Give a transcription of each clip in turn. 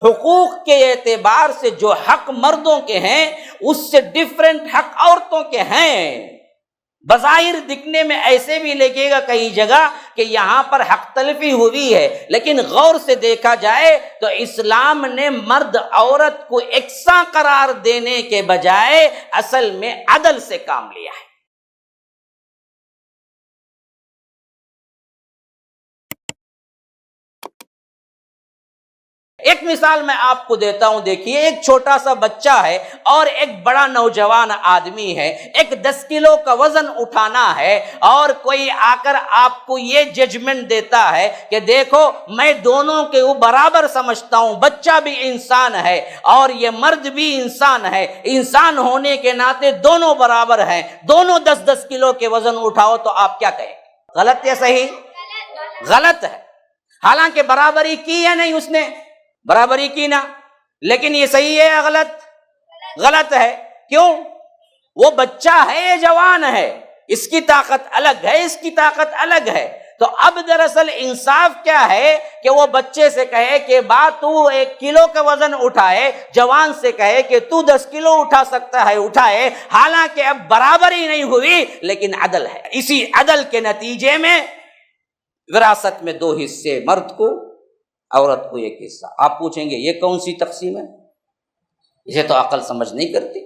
حقوق کے اعتبار سے جو حق مردوں کے ہیں اس سے ڈیفرنٹ حق عورتوں کے ہیں۔ بظاہر دکھنے میں ایسے بھی لگے گا کئی جگہ کہ یہاں پر حق تلفی ہوئی ہے، لیکن غور سے دیکھا جائے تو اسلام نے مرد عورت کو یکساں قرار دینے کے بجائے اصل میں عدل سے کام لیا ہے۔ ایک مثال میں آپ کو دیتا ہوں، دیکھیے ایک چھوٹا سا بچہ ہے اور ایک بڑا نوجوان آدمی ہے، ایک 10 کلو کا وزن اٹھانا ہے، اور کوئی آ کر آپ کو یہ ججمنٹ دیتا ہے کہ دیکھو میں دونوں کے برابر سمجھتا ہوں، بچہ بھی انسان ہے اور یہ مرد بھی انسان ہے، انسان ہونے کے ناطے دونوں برابر ہیں، دونوں 10-10 کلو کے وزن اٹھاؤ، تو آپ کیا کہیں؟ غلط یا صحیح؟ غلط ہے۔ حالانکہ برابری کی ہے نہیں، اس نے برابری کی نا، لیکن یہ صحیح ہے یا غلط؟ غلط ہے۔ کیوں؟ وہ بچہ ہے، یہ جوان ہے، اس کی طاقت الگ ہے، اس کی طاقت الگ ہے۔ تو اب دراصل انصاف کیا ہے کہ وہ بچے سے کہے کہ تو 1 کلو کا وزن اٹھائے، جوان سے کہے کہ تو 10 کلو اٹھا سکتا ہے، اٹھائے، حالانکہ اب برابری نہیں ہوئی لیکن عدل ہے۔ اسی عدل کے نتیجے میں وراثت میں 2 حصے، مرد کو، عورت کو 1 حصہ۔ آپ پوچھیں گے یہ کون سی تقسیم ہے؟ اسے تو عقل سمجھ نہیں کرتی،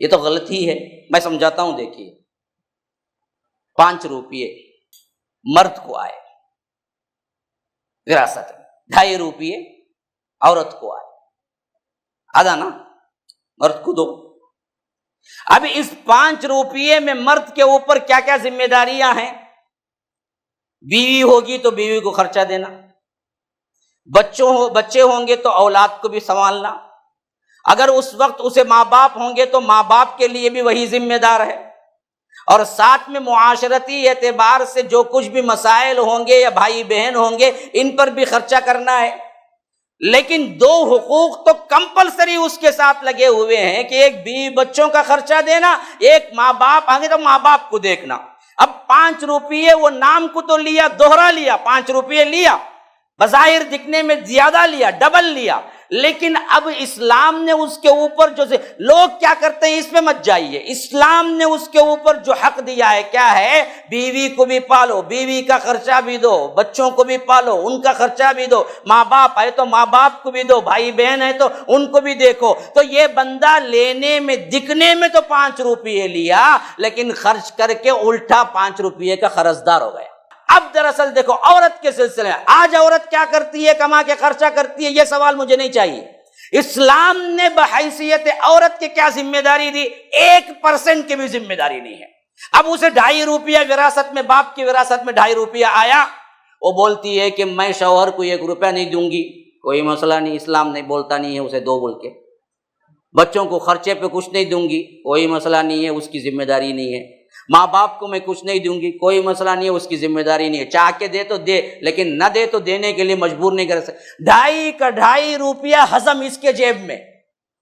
یہ تو غلط ہی ہے۔ میں سمجھاتا ہوں، دیکھیے 5 روپیے مرد کو آئے وراثت میں، 2.5 روپیے عورت کو آئے، آدھا نا مرد کو 2۔ اب اس 5 روپیے میں مرد کے اوپر کیا کیا ذمہ داریاں ہیں؟ بیوی ہوگی تو بیوی کو خرچہ دینا، بچے ہوں گے تو اولاد کو بھی سنبھالنا، اگر اس وقت اسے ماں باپ ہوں گے تو ماں باپ کے لیے بھی وہی ذمہ دار ہے، اور ساتھ میں معاشرتی اعتبار سے جو کچھ بھی مسائل ہوں گے یا بھائی بہن ہوں گے ان پر بھی خرچہ کرنا ہے۔ لیکن 2 حقوق تو کمپلسری اس کے ساتھ لگے ہوئے ہیں کہ ایک بیوی بچوں کا خرچہ دینا، ایک ماں باپ آگے تو ماں باپ کو دیکھنا۔ اب 5 روپیے وہ نام کو تو لیا، دوہرا لیا، 5 روپیے لیا، بظاہر دکھنے میں زیادہ لیا، ڈبل لیا، لیکن اب اسلام نے اس کے اوپر لوگ کیا کرتے ہیں، اس پہ مت جائیے، اسلام نے اس کے اوپر جو حق دیا ہے کیا ہے؟ بیوی کو بھی پالو، بیوی کا خرچہ بھی دو، بچوں کو بھی پالو، ان کا خرچہ بھی دو، ماں باپ ہے تو ماں باپ کو بھی دو، بھائی بہن ہے تو ان کو بھی دیکھو۔ تو یہ بندہ لینے میں دکھنے میں تو 5 روپیے لیا، لیکن خرچ کر کے الٹا 5 روپیے کا قرضدار ہو گیا۔ اب دراصل دیکھو عورت کے سلسلے میں آج عورت کیا کرتی ہے، کما کے خرچہ کرتی ہے، یہ سوال مجھے نہیں چاہیے۔ اسلام نے بحیثیت عورت کے کیا ذمہ داری دی؟ 1% کی بھی ذمہ داری نہیں ہے۔ اب اسے 2.5 روپیہ وراثت میں، باپ کی وراثت میں 2.5 روپیہ آیا، وہ بولتی ہے کہ میں شوہر کو 1 روپیہ نہیں دوں گی، کوئی مسئلہ نہیں، اسلام نہیں بولتا نہیں ہے اسے 2 بول کے۔ بچوں کو خرچے پہ کچھ نہیں دوں گی، کوئی مسئلہ نہیں ہے، اس کی ذمہ داری نہیں ہے۔ ماں باپ کو میں کچھ نہیں دوں گی، کوئی مسئلہ نہیں ہے، اس کی ذمہ داری نہیں ہے، چاہ کے دے تو دے، لیکن نہ دے تو دینے کے لیے مجبور نہیں کر سکتے۔ 2.5 کا 2.5 روپیہ ہضم اس کے جیب میں،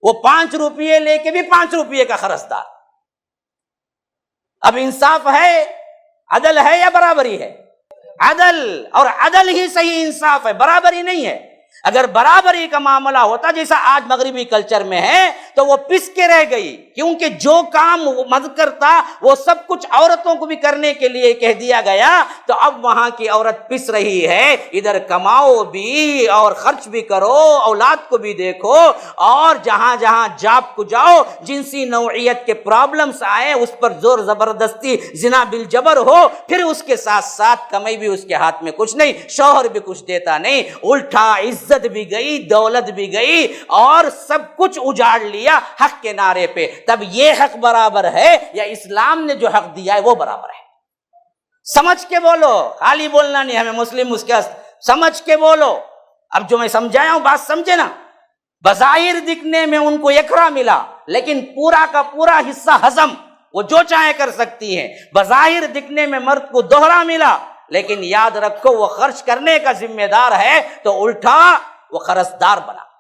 وہ 5 روپیے لے کے بھی 5 روپیے کا قرضدار۔ اب انصاف ہے، عدل ہے یا برابری ہے؟ عدل، اور عدل ہی صحیح انصاف ہے، برابری نہیں ہے۔ اگر برابری کا معاملہ ہوتا جیسا آج مغربی کلچر میں ہے تو وہ پس کے رہ گئی، کیونکہ جو کام مرد کرتا وہ سب کچھ عورتوں کو بھی کرنے کے لیے کہہ دیا گیا، تو اب وہاں کی عورت پس رہی ہے، ادھر کماؤ بھی اور خرچ بھی کرو، اولاد کو بھی دیکھو، اور جہاں جہاں جاب کو جاؤ جنسی نوعیت کے پرابلمز آئے اس پر زور زبردستی زنا بالجبر ہو، پھر اس کے ساتھ ساتھ کمائی بھی اس کے ہاتھ میں کچھ نہیں، شوہر بھی کچھ دیتا نہیں، الٹا عزت بھی گئی، دولت بھی گئی، اور سب کچھ اجاڑ لیا حق کے نعرے پہ۔ تب یہ حق برابر ہے یا اسلام نے جو حق دیا ہے وہ برابر ہے؟ سمجھ کے بولو، خالی بولنا نہیں، ہمیں مسلم اس کے سمجھ کے بولو۔ اب جو میں سمجھایا ہوں بات سمجھے نا، بظاہر دکھنے میں ان کو 1 ملا، لیکن پورا کا پورا حصہ ہضم، وہ جو چاہے کر سکتی ہیں۔ بظاہر دکھنے میں مرد کو 2 ملا، لیکن یاد رکھو وہ خرچ کرنے کا ذمہ دار ہے، تو الٹا وہ قرضدار بنا۔